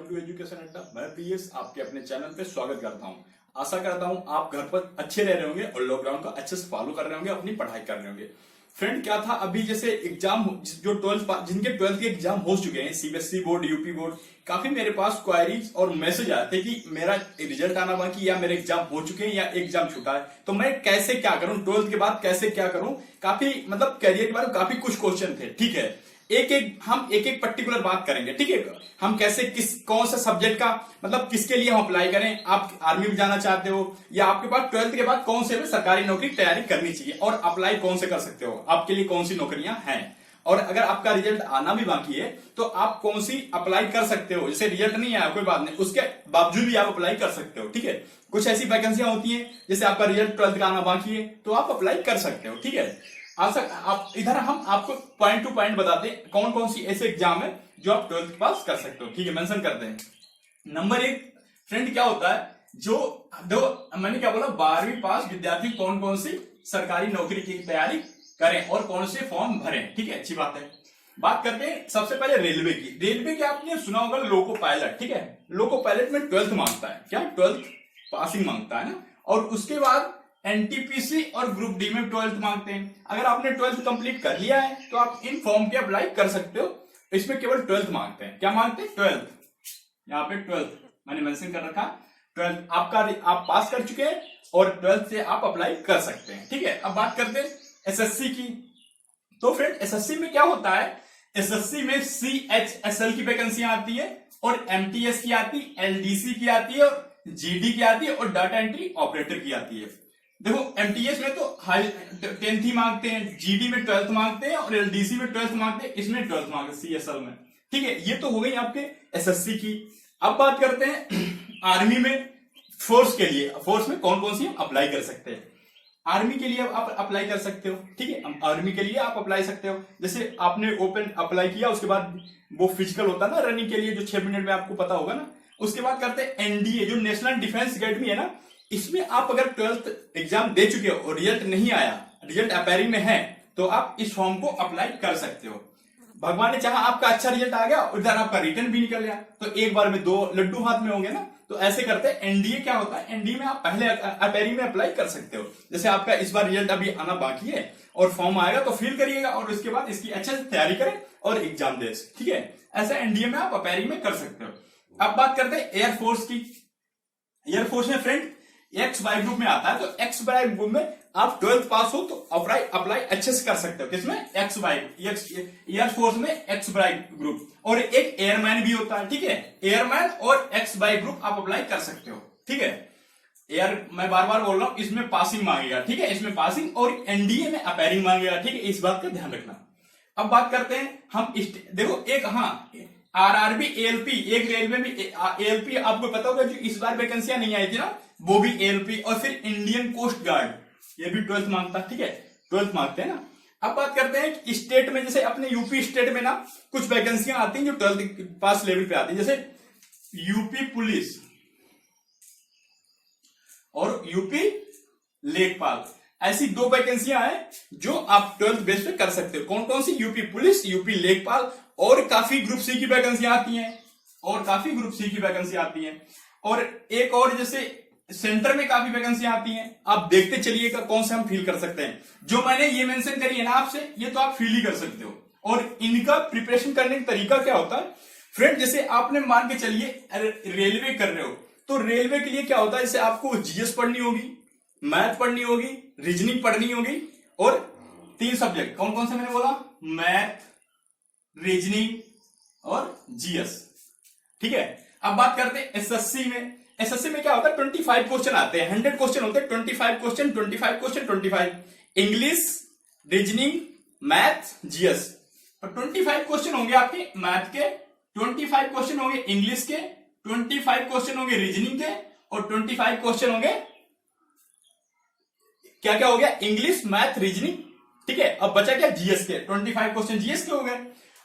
To education अड्डा। मैं PS आपके अपने चैनल पे स्वागत करता हूं। आशा करता हूं आप घर पर अच्छे रह रहे होंगे और लॉकडाउन का अच्छे से फॉलो कर रहे होंगे, अपनी पढ़ाई कर रहे होंगे। फ्रेंड, क्या था अभी जैसे एग्जाम जो जिनके 12th के एग्जाम हो चुके हैं, सीबीएसई बोर्ड, यूपी बोर्ड, काफी मेरे पास क्वायरीज और मैसेज आते हैं कि मेरा रिजल्ट आना बाकी, या मेरे एग्जाम हो चुके हैं, या एग्जाम छूटा है, तो मैं कैसे क्या करूं, 12th के बाद कैसे क्या करूं। काफी मतलब करियर के बारे में काफी कुछ क्वेश्चन थे। ठीक है, हम एक एक पर्टिकुलर बात करेंगे। ठीक है, हम कैसे कौन सा सब्जेक्ट का मतलब किसके लिए हम अप्लाई करें। आप आर्मी में जाना चाहते हो, या आपके पास 12th के बाद कौन से में सरकारी नौकरी तैयारी करनी चाहिए, और अप्लाई कौन से कर सकते हो, आपके लिए कौन सी नौकरियां हैं, और अगर आपका रिजल्ट आना भी बाकी है तो आप कौन सी अप्लाई कर सकते हो। जैसे रिजल्ट नहीं आया कोई बात नहीं, उसके बावजूद भी आप अप्लाई कर सकते हो। ठीक है, कुछ ऐसी वैकेंसियां होती हैं जैसे आपका रिजल्ट 12th का आना बाकी है तो आप अप्लाई कर सकते हो। ठीक है, आप इधर हम आपको पॉइंट टू पॉइंट बताते हैं कौन कौन सी ऐसे एग्जाम है जो आप 12th के पास कर सकते हो। ठीक है, मेंशन करते हैं। नंबर 1 फ्रेंड क्या होता है, जो मैंने क्या बोला, 12वीं पास विद्यार्थी कौन कौन सी सरकारी नौकरी की तैयारी करें और कौन से फॉर्म भरें। ठीक है, अच्छी बात है। बात करते हैं सबसे पहले रेलवे की। रेलवे के आपने सुना होगा लोको पायलट। ठीक है, लोको पायलट में 12th मांगता है, क्या 12th पासिंग मांगता है ना, और उसके बाद एनटीपीसी और ग्रुप डी में 12th मांगते हैं। अगर आपने 12th कंप्लीट कर लिया है तो आप इन फॉर्म के अप्लाई कर सकते हो। इसमें केवल 12th मांगते हैं। क्या मांगते हैं? 12th। यहाँ पे 12th मैंने मेंशन कर रखा। 12th आप पास कर चुके हैं और 12th से आप अप्लाई कर सकते हैं। ठीक है, अब बात करते हैं एसएससी की। तो फ्रेंड, एसएससी में क्या होता है, एसएससी में सीएचएसएल की वैकेंसियां आती है, और एमटीएस की आती है, एलडीसी की आती है, और जीडी की आती है, और डाटा एंट्री ऑपरेटर की आती है। देखो, एमटीएस में तो 10th ही मांगते हैं, जीडी में 12th मांगते हैं, और एलडीसी में 12th मांगते हैं, इसमें 12th मांगते हैं सीएसएल में। ठीक है, ये तो हो गई आपके एसएससी की। अब बात करते हैं आर्मी में, फोर्स के लिए। फोर्स में कौन कौन सी अप्लाई कर सकते हैं। आर्मी के लिए आप अप्लाई कर सकते हो। ठीक है, आर्मी के लिए आप अप्लाई सकते हो। जैसे आपने ओपन अप्लाई किया, उसके बाद वो फिजिकल होता है ना रनिंग के लिए, जो 6 मिनट में आपको पता होगा ना। उसके बाद करते हैं एनडीए, जो नेशनल डिफेंस एकेडमी है ना। इसमें आप अगर 12th एग्जाम दे चुके हो और रिजल्ट नहीं आया, रिजल्ट अपेयरिंग में है, तो आप इस फॉर्म को अप्लाई कर सकते हो। भगवान ने चाहा आपका अच्छा रिजल्ट आ गया, उधर आपका रिटर्न भी निकल गया, तो एक बार में 2 लड्डू हाथ में होंगे ना। तो ऐसे करते हैं। एनडीए क्या होता है, एनडीए में आप पहले अपेयरिंग में अप्लाई कर सकते हो। जैसे आपका इस बार रिजल्ट अभी आना बाकी है और फॉर्म आएगा तो फिल करिएगा, और उसके बाद इसकी अच्छे से तैयारी करें और एग्जाम दे। ठीक है, ऐसा एनडीए में आप अपेयरिंग में कर सकते हो। अब बात करते हैं एयरफोर्स की। एयरफोर्स में फ्रेंड एक्स वाई ग्रुप में आता है, तो एक्स वाई ग्रुप में आप 12th पास हो तो अप्लाई अच्छे से कर सकते हो। किसमें? एक्स वाई, एयरफोर्स में एक्स वाई ग्रुप। और एक एयरमैन भी होता है। ठीक है, एयरमैन और एक्स वाई ग्रुप आप अप्लाई कर सकते हो। ठीक है, मैं बार बार बोल रहा हूं, इसमें पासिंग मांगेगा। ठीक है, इसमें पासिंग, और एनडीए में अपेयरिंग मांगेगा। ठीक है, इस बात का ध्यान रखना। अब बात करते हैं हम देखो, एक आरआरबी, एएलपी, एक रेलवे में एएलपी आपको पता होगा, जो इस बार वैकेंसियां नहीं आई थी ना, वो भी एएलपी। और फिर इंडियन कोस्ट गार्ड, ये भी 12th मांगता। ठीक है, 12th मांगते हैं ना। अब बात करते हैं कि स्टेट में, जैसे अपने यूपी स्टेट में ना कुछ वैकेंसियां आती हैं जो 12th पास लेवल पे आती है, जैसे यूपी पुलिस और यूपी लेखपाल। ऐसी 2 वैकेंसियां हैं जो आप 12th बेस पे कर सकते हो। कौन कौन सी? यूपी पुलिस, यूपी लेखपाल, और काफी ग्रुप सी की वैकेंसियां आती हैं, और काफी ग्रुप सी की वैकेंसी आती हैं। और एक और जैसे सेंटर में काफी वैकेंसियां आती हैं। आप देखते चलिएगा कौन से हम फील कर सकते हैं। जो मैंने ये मेंशन करी है ना आपसे, ये तो आप फील ही कर सकते हो। और इनका प्रिपरेशन करने का तरीका क्या होता है फ्रेंड, जैसे आपने मान के चलिए रेलवे कर रहे हो, तो रेलवे के लिए क्या होता है, जैसे आपको जीएस पढ़नी होगी, मैथ पढ़नी होगी, रीजनिंग पढ़नी होगी, और 3 सब्जेक्ट कौन कौन से मैंने बोला? मैथ, रीजनिंग और जीएस। ठीक है, अब बात करते हैं एसएससी में। एसएससी में क्या होता है, 25 क्वेश्चन आते हैं, 100 क्वेश्चन होते हैं, 25 question, 25 question, 25 English, reasoning, math, GS. और 25 क्वेश्चन होंगे आपके मैथ के, 25 क्वेश्चन होंगे इंग्लिश के, 25 क्वेश्चन होंगे रीजनिंग के, और 25 क्वेश्चन होंगे क्या क्या हो गया, इंग्लिश, मैथ, रीजनिंग। ठीक है, अब बचा क्या, जीएस के। 25 क्वेश्चन जीएस के हो गए।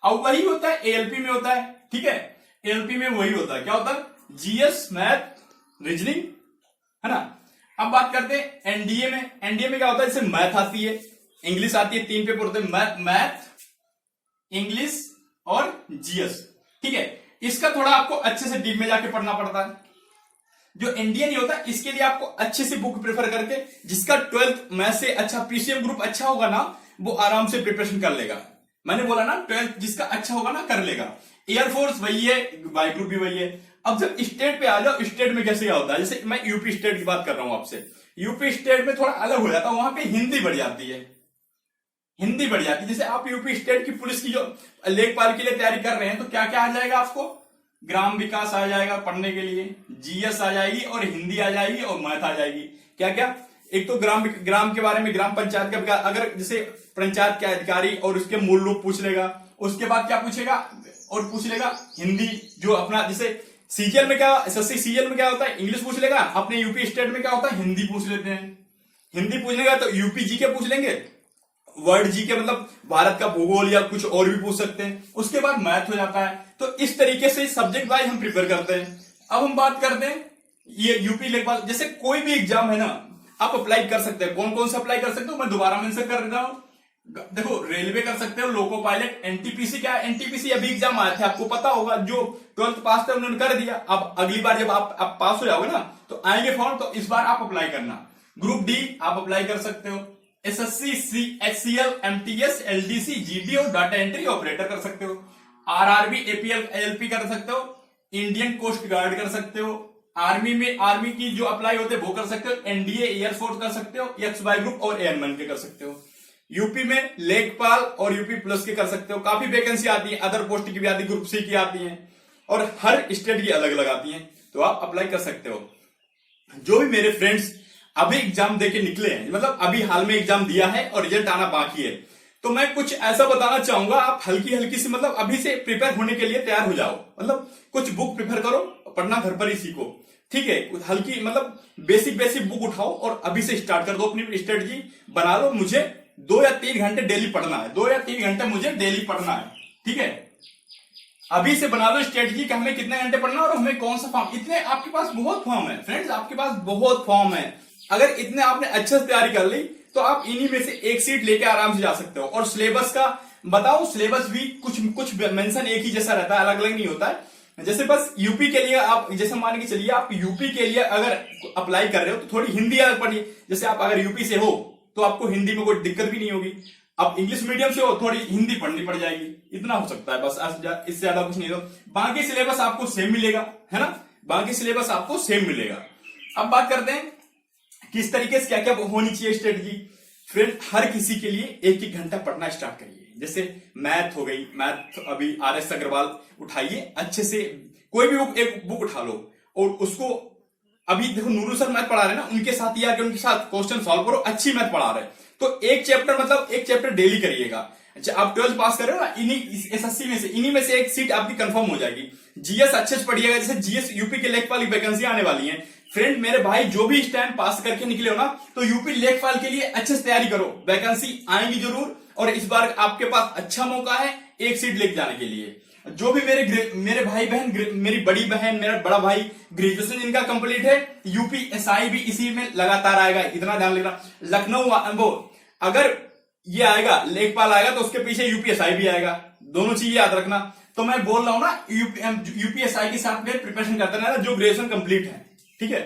अब वही होता है एएलपी में होता है। ठीक है, एएलपी में वही होता है, क्या होता है, जीएस, मैथ, रीजनिंग, है ना। अब बात करते हैं एनडीए में। एनडीए में क्या होता है, जैसे मैथ आती है, इंग्लिश आती है, 3 पेपर होते हैं, मैथ, इंग्लिश और जीएस। ठीक है, इसका थोड़ा आपको अच्छे से डीप में जाके पढ़ना पड़ता है। जो इंडियन ही होता है इसके लिए आपको अच्छे से बुक प्रेफर करके, जिसका 12th मैथ से अच्छा पीसीएम ग्रुप अच्छा होगा ना, वो आराम से प्रिपरेशन कर लेगा। मैंने बोला ना 12th जिसका अच्छा होगा ना कर लेगा। एयरफोर्स वही है, वाई ग्रुप भी वही है। अब जब स्टेट पे आ जाओ, स्टेट में कैसे क्या होता है, जैसे मैं यूपी स्टेट की बात कर रहा हूं आपसे, यूपी स्टेट में थोड़ा अलग हो जाता है, वहां पे हिंदी बढ़ जाती है, हिंदी बढ़ जाती है। जैसे आप यूपी स्टेट की पुलिस की जो लेखपाल के लिए तैयारी कर रहे हैं, तो क्या क्या आ जाएगा आपको, ग्राम विकास आ जाएगा पढ़ने के लिए, जीएस आ जाएगी और हिंदी आ जाएगी और मैथ आ जाएगी। क्या क्या, एक तो ग्राम के बारे में, ग्राम पंचायत का विकास, अगर जैसे पंचायत के अधिकारी और उसके मूल रूप पूछ लेगा, उसके बाद क्या पूछेगा, और पूछ लेगा हिंदी, जो अपना जैसे सीजीएल में क्या, एसएससी सीजीएल में क्या होता है, इंग्लिश पूछ लेगा। अपने यूपी स्टेट में क्या होता है, हिंदी पूछ लेते हैं। हिंदी पूछने का तो यूपी जी के पूछ लेंगे, वर्ल्ड जी के मतलब भारत का भूगोल या कुछ और भी पूछ सकते हैं। उसके बाद मैथ हो जाता है। तो इस तरीके से सब्जेक्ट वाइज हम प्रिपेयर करते हैं। अब हम बात करते हैं ये यूपी लेवल, जैसे कोई भी एग्जाम है ना, आप अप्लाई कर सकते हैं। कौन कौन सा अप्लाई कर सकते हो, मैं दोबारा मेंशन कर देता हूं। देखो, रेलवे कर सकते हो, लोको पायलट, एनटीपीसी। क्या है एनटीपीसी, अभी एग्जाम आए थे, आपको पता होगा, जो 12th पास थे उन्होंने कर दिया। अब अगली बार जब आप पास हो जाओगे ना, तो आएंगे फॉर्म, तो इस बार आप अप्लाई करना। ग्रुप डी आप अप्लाई कर सकते हो, SSC, HCL, MTS, LDC, GD और डाटा एंट्री ऑपरेटर कर सकते हो, आरआरबी, एपीएल, एलपी कर सकते हो, इंडियन कोस्ट गार्ड कर सकते हो, आर्मी में आर्मी की जो अप्लाई होते हैं वो कर सकते हो, एनडीए, एयरफोर्स कर सकते हो, एक्सवाई ग्रुप और एयरमैन के कर सकते हो। यूपी में लेखपाल और यूपी प्लस के कर सकते हो। काफी वैकेंसी आती है, अदर पोस्ट की भी आती है, ग्रुप सी की आती है, और हर स्टेट की अलग अलग आती है, तो आप अप्लाई कर सकते हो। जो भी मेरे फ्रेंड्स अभी एग्जाम देके निकले हैं, मतलब अभी हाल में एग्जाम दिया है और रिजल्ट आना बाकी है, तो मैं कुछ ऐसा बताना चाहूंगा, आप हल्की हल्की सी, मतलब अभी से प्रिपेयर होने के लिए तैयार हो जाओ। मतलब कुछ बुक प्रिपेयर करो, पढ़ना घर पर ही सीखो, ठीक है। हल्की मतलब बेसिक बुक उठाओ और अभी से स्टार्ट कर दो, अपनी स्ट्रेटजी बना लो। मुझे 2 या 3 घंटे डेली पढ़ना है, 2 या 3 घंटे मुझे डेली पढ़ना है, ठीक है। अभी से बना लो स्ट्रेटजी कि हमें कितने घंटे पढ़ना है और हमें कौन सा फॉर्म। इतने आपके पास बहुत फॉर्म है फ्रेंड्स, आपके पास बहुत फॉर्म है। अगर इतने आपने अच्छे से तैयारी कर ली, तो आप इन्हीं में से एक सीट लेके आराम से जा सकते हो। और सिलेबस का बताओ, सिलेबस भी कुछ मेंशन एक ही जैसा रहता है, अलग अलग नहीं होता है। जैसे बस यूपी के लिए आप, जैसे मान के चलिए आप यूपी के लिए अगर अप्लाई कर रहे हो, तो थोड़ी हिंदी अलग पढ़िए। जैसे आप अगर यूपी से हो तो आपको हिंदी में कोई दिक्कत भी नहीं होगी। अब इंग्लिश मीडियम से हो, थोड़ी हिंदी पढ़नी पड़ जाएगी, इतना हो सकता है बस, इससे ज्यादा कुछ नहीं। तो बाकी सिलेबस आपको सेम मिलेगा, है ना, बाकी सिलेबस आपको सेम मिलेगा। अब बात करते हैं किस तरीके से क्या क्या होनी चाहिए स्ट्रेटजी। फ्रेंड, हर किसी के लिए 1-1 घंटा पढ़ना स्टार्ट करिए। जैसे मैथ हो गई, मैथ अभी आरएस अग्रवाल उठाइए अच्छे से, कोई भी बुक, एक बुक उठा लो और उसको, अभी देखो नूरू सर मैथ पढ़ा रहे हैं ना, उनके साथ या उनके साथ क्वेश्चन सॉल्व करो, अच्छी मैथ पढ़ा रहे हैं, तो एक चैप्टर डेली करिएगा। अच्छा, आप 12th पास कर रहे हो ना, इन्हीं एसएससी में से, इन्हीं में से एक सीट आपकी कंफर्म हो जाएगी। जीएस अच्छे से पढ़िएगा, जैसे जीएस यूपी के लेखपाल की वैकेंसी आने वाली है। फ्रेंड मेरे भाई, जो भी इस टाइम पास करके निकले हो ना, तो यूपी लेखपाल के लिए अच्छे से तैयारी करो, वैकेंसी आएंगी जरूर। और इस बार आपके पास अच्छा मौका है एक सीट लेके जाने के लिए। जो भी मेरे भाई बहन, मेरी बड़ी बहन, मेरा बड़ा भाई ग्रेजुएशन जिनका कंप्लीट है, यूपी एसआई भी इसी में लगातार आएगा, इतना ध्यान रखना। लखनऊ वो अगर ये आएगा, लेखपाल आएगा, तो उसके पीछे यूपीएसआई भी आएगा, दोनों चीज याद रखना। तो मैं बोल रहा हूं ना, यूपीएसआई के साथ में प्रिपरेशन करते रहना, जो ग्रेजुएशन कंप्लीट है, ठीक है।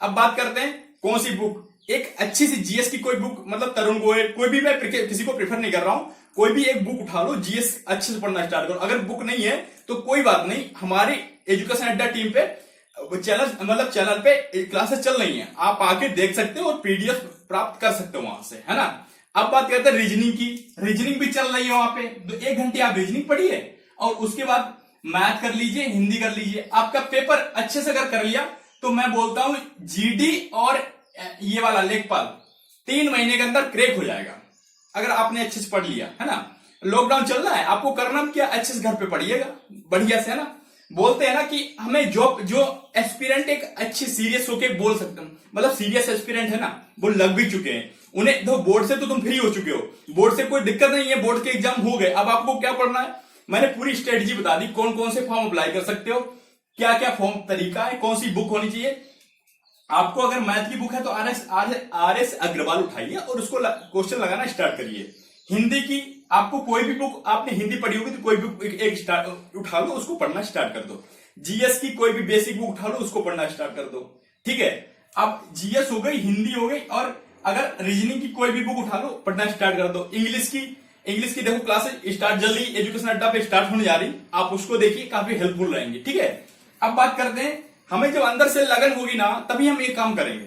अब बात करते हैं कौन सी बुक, एक अच्छी सी जीएस की कोई बुक, मतलब तरुण गोयल, कोई भी, मैं किसी को प्रेफर नहीं कर रहा हूं, कोई भी एक बुक उठा लो, जीएस अच्छे से पढ़ना स्टार्ट करो। अगर बुक नहीं है तो कोई बात नहीं, हमारी एजुकेशन अड्डा टीम पे चैनल पे क्लासेस चल रही हैं, आप आके देख सकते हो और पीडीएफ प्राप्त कर सकते हो वहां से, है ना। अब बात करते हैं रीजनिंग की, रीजनिंग भी चल रही है वहां पे, तो 1 घंटे आप रीजनिंग पढ़िए और उसके बाद मैथ कर लीजिए, हिंदी कर लीजिए। आपका पेपर अच्छे से अगर कर लिया, तो मैं बोलता हूं जीडी और ये वाला लेखपाल 3 महीने के अंदर क्रैक हो जाएगा, अगर आपने अच्छे से पढ़ लिया, है ना। लॉकडाउन चल रहा है, आपको करना क्या, अच्छे से घर पे पढ़िएगा बढ़िया से, है ना। बोलते हैं ना कि हमें जो एस्पिरेंट एक अच्छी सीरियस होके बोल सकते हैं, मतलब सीरियस एस्पिरेंट है ना, वो लग भी चुके हैं, उन्हें तो बोर्ड से तो तुम फ्री हो चुके हो, बोर्ड से कोई दिक्कत नहीं है, बोर्ड के एग्जाम हो गए, अब आपको क्या पढ़ना है। मैंने पूरी स्ट्रेटजी बता दी, कौन कौन से फॉर्म अप्लाई कर सकते हो, क्या क्या फॉर्म तरीका है, कौन सी बुक होनी चाहिए। आपको अगर मैथ की बुक है तो आरएस अग्रवाल उठाइए और उसको क्वेश्चन लगाना स्टार्ट करिए। हिंदी की आपको कोई भी बुक आपने हिंदी पढ़ी होगी तो कोई भी बुक एक स्टार्ट उठा लो, उसको पढ़ना स्टार्ट कर दो। जीएस की कोई भी बेसिक बुक उठा लो, उसको पढ़ना स्टार्ट कर दो। ठीक है, अब जीएस हो गई, हिंदी हो गई, और अगर रीजनिंग की कोई भी बुक उठा लो, पढ़ना स्टार्ट कर दो। इंग्लिश की देखो क्लासेस स्टार्ट जल्दी एजुकेशन अड्डा पे स्टार्ट होने जा रही, आप उसको देखिए, काफी हेल्पफुल रहेंगे। ठीक है, अब बात करते हैं, हमें जब अंदर से लगन होगी ना तभी हम ये काम करेंगे,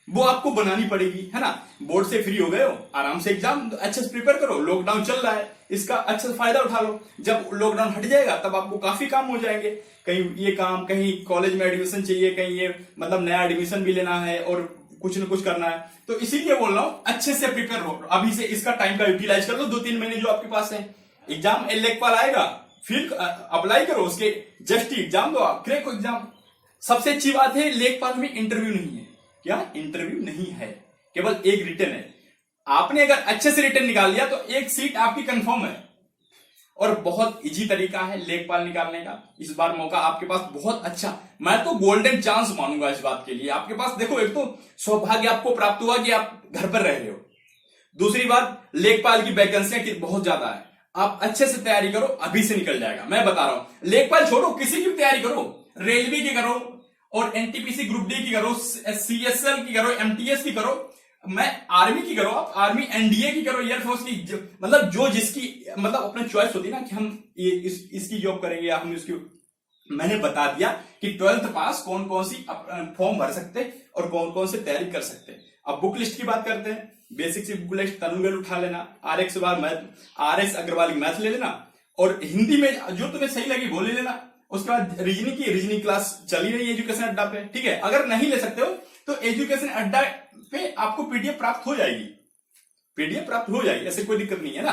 वो आपको बनानी पड़ेगी, है ना। बोर्ड से फ्री हो गए हो, आराम से एग्जाम अच्छे से प्रिपेयर करो, लॉकडाउन चल रहा है, इसका अच्छे से फायदा उठा लो। जब लॉकडाउन हट जाएगा तब आपको काफी काम हो जाएंगे, कहीं ये काम, कहीं कॉलेज में एडमिशन चाहिए, कहीं ये मतलब नया एडमिशन भी लेना है और कुछ न कुछ करना है, तो इसीलिए बोल रहा हूं अच्छे से प्रिपेयर हो, अभी से इसका टाइम का यूटिलाइज कर लो। 2-3 महीने जो आपके पास है, एग्जाम लेखपाल आएगा, फिर अप्लाई करो, उसके जस्ट एग्जाम दो, आप क्रैक हो एग्जाम। सबसे अच्छी बात है, लेखपाल में इंटरव्यू नहीं है। क्या इंटरव्यू नहीं है, केवल एक रिटर्न है। आपने अगर अच्छे से रिटर्न निकाल लिया तो एक सीट आपकी कंफर्म है, और बहुत इजी तरीका है लेखपाल निकालने का। इस बार मौका आपके पास बहुत अच्छा, मैं तो गोल्डन चांस मानूंगा इस बात के लिए। आपके पास देखो, एक तो सौभाग्य आपको प्राप्त हुआ कि आप घर पर रह रहे हो, दूसरी बात लेखपाल की वैकेंसियां बहुत ज्यादा है, आप अच्छे से तैयारी करो, अभी से निकल जाएगा। मैं बता रहा हूं, लेखपाल छोड़ो, किसी की भी तैयारी करो, रेलवे की करो और एनटीपीसी ग्रुप डी की करो, सीएसएल की करो, एमटीएस की करो, मैं आर्मी की करो, आप आर्मी एनडीए की करो, एयरफोर्स की, मतलब जो जिसकी मतलब अपने चॉइस होती है ना कि हम ये इसकी जॉब करेंगे या हम इसकी। मैंने बता दिया कि 12th पास कौन कौन सी फॉर्म भर सकते हैं और कौन कौन से तैयारी कर सकते हैं। अब बुक लिस्ट की बात करते हैं। बेसिक सी बुक लिस्ट तनुगल उठा लेना, आरएक्स बार मैथ, आरएस अग्रवाल की मैथ ले लेना, और हिंदी में जो तुम्हें सही लगी वो ले लेना। उसके बाद रीजनिंग क्लास चली रही है एजुकेशन अड्डा पे। ठीक है, अगर नहीं ले सकते हो तो एजुकेशन अड्डा पे आपको पीडीएफ प्राप्त हो जाएगी, ऐसे कोई दिक्कत नहीं है ना।